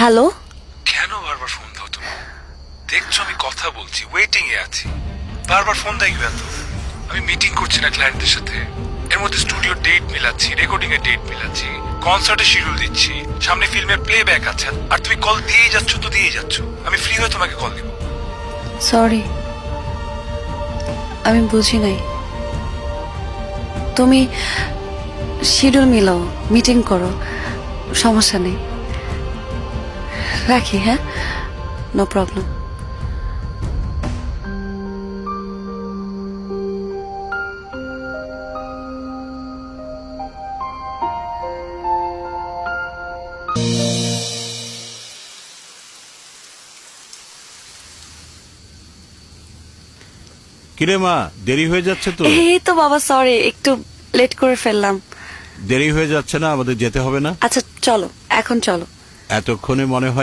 Hello. কেন বারবার phone দাও তুমি? দেখছো আমি কথা বলছি, ওয়েটিং এ আছি, বারবার ফোন দেয় কেন? আমি মিটিং করছি না ক্লায়েন্টদের সাথে, এর মধ্যে স্টুডিও ডেট মিলাচ্ছি, রেকর্ডিং এর ডেট মিলাচ্ছি, কনসার্টের শিডিউল দিচ্ছি, সামনে ফিল্মের প্লেব্যাক আছে, আর তুমি কল দিয়েই যাচ্ছ তো দিয়েই যাচ্ছ। আমি ফ্রি হয়ে তোমাকে কল দিব। সরি, আমি বুঝি নাই। তুমি শিডিউল মিলাও, মিটিং করো, সমস্যা নেই। রাখি, হ্যাঁ, নো প্রবলেম। কিরে মা, দেরি হয়ে যাচ্ছে তো? এই তো বাবা, সরি, একটু লেট করে ফেললাম। দেরি হয়ে যাচ্ছে না? আমাদের যেতে হবে না? আচ্ছা চলো, এখন চলো। এতক্ষণে মনে হয়